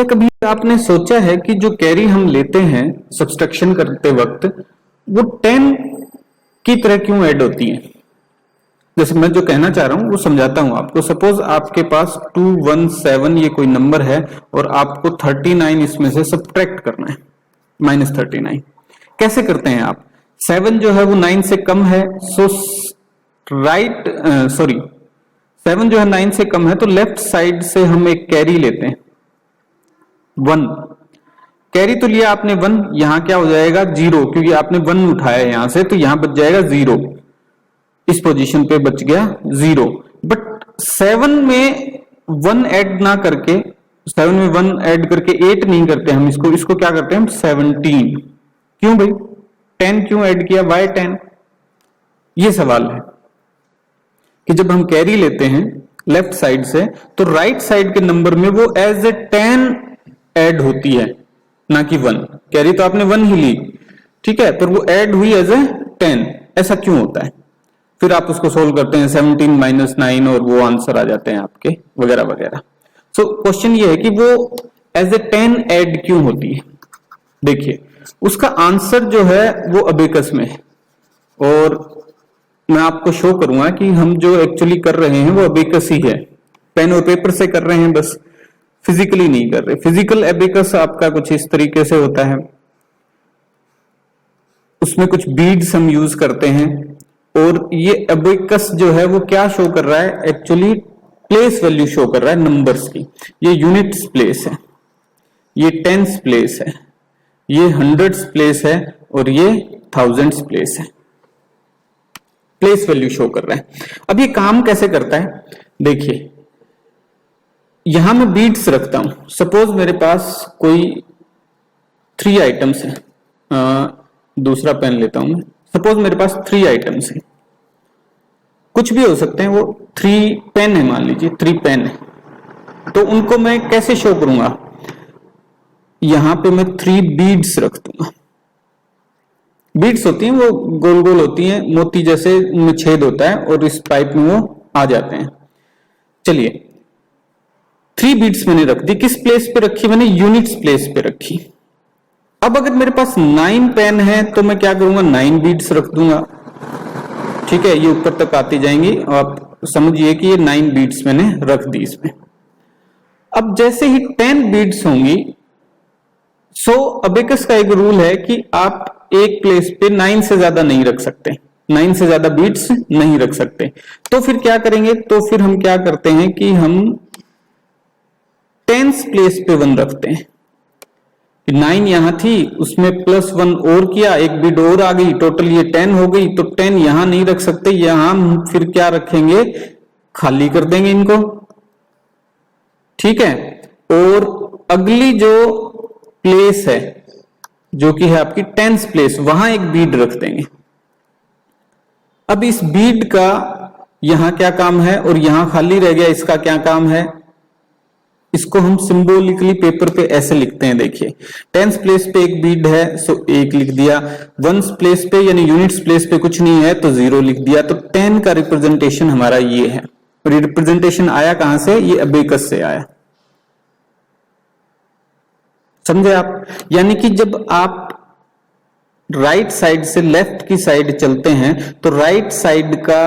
क्या कभी आपने सोचा है कि जो कैरी हम लेते हैं सब्सट्रैक्शन करते वक्त वो 10 की तरह क्यों ऐड होती है? जैसे मैं जो कहना चाह रहा हूं वो समझाता हूं आपको। सपोज आपके पास 217 ये कोई नंबर है और आपको 39 इसमें से सब्ट्रैक्ट करना है, -39। कैसे करते हैं आप? 7 जो है वो 9 से कम है, सो सॉरी 7 जो है 9 से कम है तो लेफ्ट साइड से हम एक कैरी लेते हैं 1। कैरी तो लिया आपने 1, यहां क्या हो जाएगा 0, क्योंकि आपने 1 उठाया यहां से, तो यहां बच जाएगा 0, इस पोजीशन पे बच गया 0। बट 7 में 1 ऐड ना करके, 7 में 1 ऐड करके 8 नहीं करते हम इसको क्या करते हैं हम 17। क्यों भाई 10 क्यों ऐड किया, वाई 10? ये सवाल है कि जब हम कैरी लेते हैं लेफ्ट साइड से तो राइट साइड के नंबर में वो एज ए 10 ऐड होती है, ना कि 1। कैरी तो आपने 1 ही ली, ठीक है, पर वो ऐड हुई एज ए 10। ऐसा क्यों होता है? फिर आप उसको सोल्व करते हैं 17 - 9 और वो आंसर आ जाते हैं आपके, वगैरह वगैरह। सो क्वेश्चन ये है कि वो एज ए 10 ऐड क्यों होती है। देखिए उसका आंसर जो है वो अबेकस में है, और मैं आपको शो करूंगा कि हम जो एक्चुअली कर रहे हैं वो अबेकस ही है। पेन और पेपर से कर रहे हैं, बस फिजिकली नहीं कर रहे। फिजिकल एबेकस आपका कुछ इस तरीके से होता है, उसमें कुछ बीड्स हम यूज करते हैं, और ये एबेकस जो है वो क्या शो कर रहा है, एक्चुअली प्लेस वैल्यू शो कर रहा है नंबर्स की। ये यूनिट्स प्लेस है, ये टेंस प्लेस है, ये हंड्रेड्स प्लेस है, और ये थाउजेंड्स प्लेस है। प्लेस वैल्यू शो कर रहा है। अब ये काम कैसे करता है, देखिए यहां मैं बीट्स रखता हूं। सपोज मेरे पास कोई 3 आइटम्स है, दूसरा पेन लेता हूं मैं। सपोज मेरे पास 3 आइटम्स है, कुछ भी हो सकते हैं, वो 3 पेन है, मान लीजिए 3 पेन है, तो उनको मैं कैसे शो करूंगा, यहां पे मैं 3 बीड्स रख दूंगा। बीड्स होती हैं वो गोल गोल होती हैं, मोती जैसे, उनमें छेद होता है और इस पाइप में वो आ जाते हैं। चलिए 3 बीड्स मैंने रख दी। किस प्लेस पे रखी मैंने, यूनिट्स प्लेस पे रखी। अब अगर मेरे पास 9 पेन है तो मैं क्या करूंगा, 9 बीड्स रख दूंगा, ठीक है, ये ऊपर तक आती जाएंगी। आप समझिए कि ये 9 बीड्स मैंने रख दी इसमें। अब जैसे ही 10 बीड्स होंगी, सो अबेकस का एक रूल है कि आप एक प्लेस पे 9 से ज्यादा नहीं रख सकते, 9 से ज्यादा बीट्स नहीं रख सकते। तो फिर क्या करेंगे, तो फिर हम क्या करते हैं कि हम 10th प्लेस पे 1 रखते हैं। 9 यहां थी, उसमें +1 और किया, एक बीट और आ गई, टोटल ये 10 हो गई। तो 10 यहां नहीं रख सकते, यहां हम फिर क्या रखेंगे, खाली कर देंगे इनको, ठीक है। और अगली जो प्लेस है जो कि है आपकी 10th प्लेस, वहां एक बीड रख देंगे। अब इस बीड का यहां क्या काम है, और यहां खाली रह गया, इसका क्या काम है, इसको हम सिंबॉलिकली पेपर पे ऐसे लिखते हैं। देखिए 10th प्लेस पे एक बीड है, सो 1 लिख दिया। 1st प्लेस पे यानी यूनिट्स प्लेस पे कुछ नहीं है तो 0 लिख दिया। तो 10 का रिप्रेजेंटेशन हमारा ये है। और ये रिप्रेजेंटेशन आया कहां से, ये अबेकस से आया, समझे आप। यानी कि जब आप राइट साइड से लेफ्ट की साइड चलते हैं तो राइट साइड का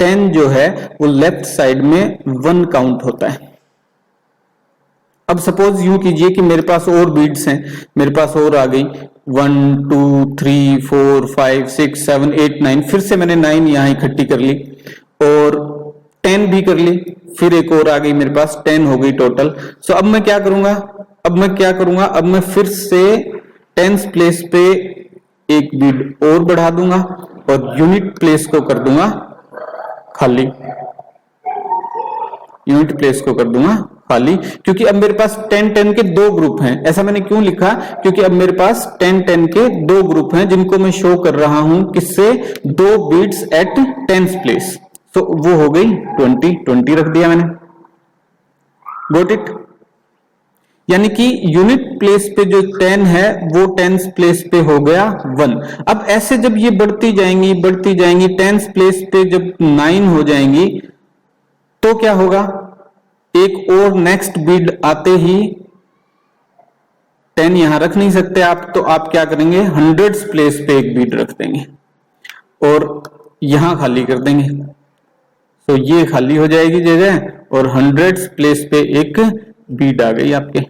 10 जो है वो लेफ्ट साइड में 1 काउंट होता है। अब सपोज यूं कीजिए कि मेरे पास और बीड्स हैं, मेरे पास और आ गई 1 2 3 4 5 6 7 8 9, फिर से मैंने 9 यहां इकट्ठी कर ली और 10 भी कर ली, फिर एक और आ गई मेरे पास, 10 हो गई टोटल। सो अब मैं क्या करूंगा, अब मैं फिर से 10th प्लेस पे एक बीड और बढ़ा दूंगा और यूनिट प्लेस को कर दूंगा खाली, यूनिट प्लेस को कर दूंगा खाली, क्योंकि अब मेरे पास 10 10 के 2 ग्रुप हैं। ऐसा मैंने क्यों लिखा, क्योंकि अब मेरे पास 10 10 के 2 ग्रुप हैं जिनको मैं शो कर रहा हूं किससे, 2 बीट्स एट 10th प्लेस। तो वो हो गई 20 रख दिया मैंने, गॉट इट। यानी कि यूनिट प्लेस पे जो 10 है वो 10th प्लेस पे हो गया 1। अब ऐसे जब ये बढ़ती जाएंगी 10th प्लेस पे जब 9 हो जाएंगी तो क्या होगा, एक और नेक्स्ट बीड आते ही 10 यहां रख नहीं सकते आप, तो आप क्या करेंगे, हंड्रेड्स प्लेस पे एक बीट रख देंगे और यहां खाली कर देंगे। तो ये खाली हो जाएगी जगह और हंड्रेड्स प्लेस पे एक बीट आ गई आपके।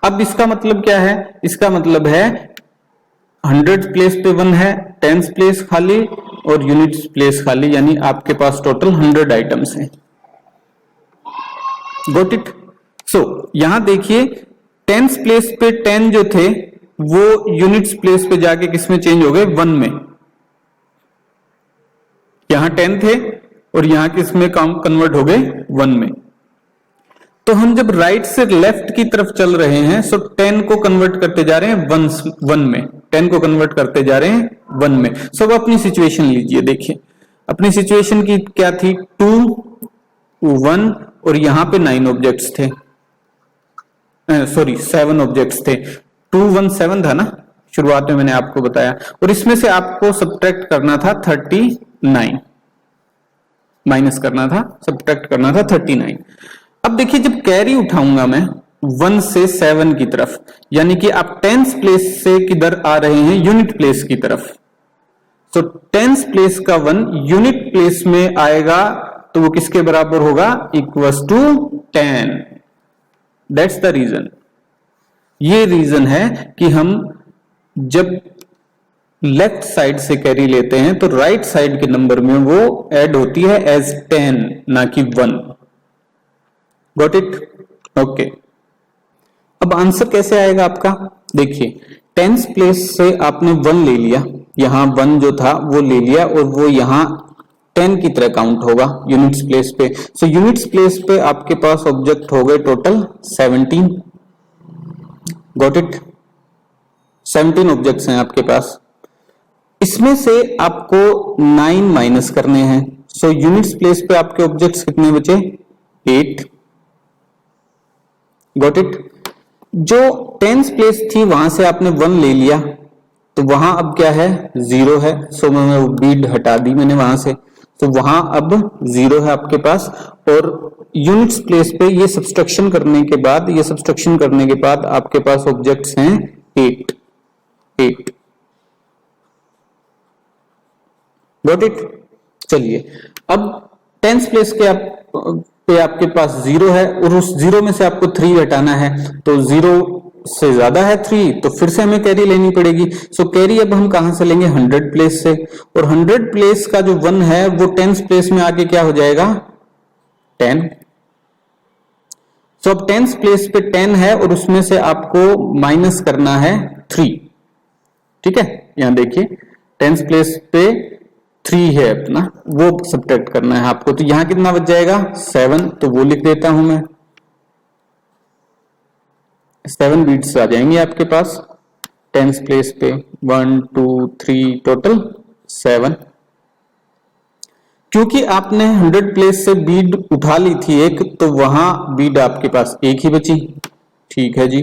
अब इसका मतलब क्या है, इसका मतलब है हंड्रेड्स प्लेस पे 1 है, टेंस प्लेस खाली और यूनिट्स प्लेस खाली, यानी आपके पास टोटल 100 आइटम्स हैं। Got it. सो यहां देखिए टेंस प्लेस पे 10 जो थे वो यूनिट्स प्लेस पे जाके किसमें चेंज हो गए, 1 में। यहां 10 थे और यहां किसमें काम कन्वर्ट हो गए, 1 में। तो हम जब राइट से लेफ्ट की तरफ चल रहे हैं, सो 10 को कन्वर्ट करते जा रहे हैं 1 में, 10 को कन्वर्ट करते जा रहे हैं 1 में। सब अपनी सिचुएशन लीजिए, देखिए अपनी सिचुएशन की क्या थी, 2 1 और यहां पे 9 ऑब्जेक्ट्स थे, सॉरी 7 ऑब्जेक्ट्स थे। 2 1 7 था ना शुरुआत में, मैंने आपको बताया, और इसमें से आपको सब्ट्रैक्ट करना था 39, माइनस करना था, सब्ट्रैक्ट करना था 39। अब देखिए जब कैरी उठाऊंगा मैं 1 से 7 की तरफ, यानी कि आप टेंस प्लेस से किधर आ रहे हैं, यूनिट प्लेस की तरफ। तो टेंस प्लेस का 1 यूनिट प्लेस में आएगा तो वो किसके बराबर होगा, equals to 10। That's the reason. ये रीजन है कि हम जब लेफ्ट साइड से कैरी लेते हैं तो राइट साइड के नंबर में वो ऐड होती है एज 10, ना कि 1। Got it, okay. अब आंसर कैसे आएगा आपका, देखिए टेंस प्लेस से आपने 1 ले लिया, यहां 1 जो था वो ले लिया और वो यहां 10 की तरह काउंट होगा यूनिट्स प्लेस पे। सो यूनिट्स प्लेस पे आपके पास ऑब्जेक्ट हो गए टोटल 17। गॉट इट, 17 ऑब्जेक्ट्स हैं आपके पास। इसमें से आपको 9 माइनस करने हैं। सो यूनिट्स प्लेस पे आपके ऑब्जेक्ट्स कितने बचे, 8। Got it. जो टेंस प्लेस थी वहां से आपने 1 ले लिया तो वहां अब क्या है, 0 है। सो मैं वो बीट हटा दी मैंने वहां से, तो वहां अब 0 है आपके पास। और यूनिट्स प्लेस पे ये सब्सट्रैक्शन करने के बाद आपके पास ऑब्जेक्ट्स हैं 8। Got it. चलिए अब टेंस प्लेस के पे आपके पास 0 है और उस 0 में से आपको 3 हटाना है, तो 0 से ज्यादा है 3, तो फिर से हमें कैरी लेनी पड़ेगी। सो कैरी अब हम कहां से लेंगे, 100 प्लेस से। और 100 प्लेस का जो 1 है वो टेंस प्लेस में आके क्या हो जाएगा, 10। सो अब टेंस प्लेस पे 10 है और उसमें से आपको माइनस करना है 3। ठीक है, यहां देखिए टेंस प्लेस पे 3 है अपना, वो सब्ट्रैक्ट करना है आपको। तो यहां कितना बच जाएगा, 7। तो वो लिख देता हूं मैं, 7 बीट्स आ जाएंगे आपके पास टेंस प्लेस पे। 1 2 3 टोटल 7। क्योंकि आपने 100 प्लेस से बीट उठा ली थी एक, तो वहां बीट आपके पास एक ही बची। ठीक है जी,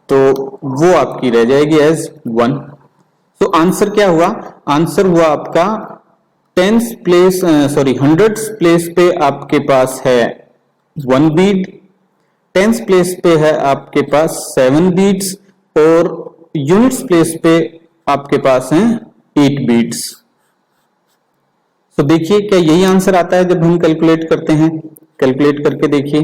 तो वो आपकी रह जाएगी एज 1। तो आंसर क्या हुआ, आंसर हुआ आपका टेंस प्लेस, सॉरी 100 प्लेस पे आपके पास है 1 बीट, टेंस प्लेस पे है आपके पास 7 बीट्स और यूनिट्स प्लेस पे आपके पास हैं 8 बीट्स। तो देखिए क्या यही आंसर आता है जब हम कैलकुलेट करते हैं, कैलकुलेट करके देखिए।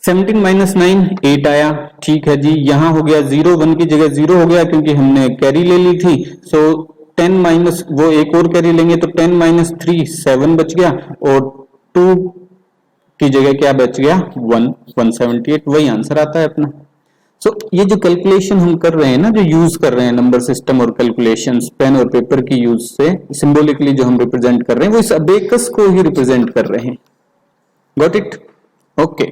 17 माइनस 9 8 आया। ठीक है जी, यहां हो गया 0, 1 की जगह 0 हो गया क्योंकि हमने कैरी ले ली थी। सो 10 माइनस, वो एक और कैरी लेंगे तो 10 माइनस 3 7 बच गया और 2 की जगह क्या बच गया, 1 178। वही आंसर आता है अपना। सो ये जो कैलकुलेशन हम कर रहे हैं ना, जो यूज कर रहे हैं नंबर सिस्टम और कैलकुलेशंस पेन और पेपर की यूज से, सिंबॉलिकली जो हम रिप्रेजेंट कर रहे हैं वो इस अबेकस को ही रिप्रेजेंट कर रहे हैं। Got it, okay.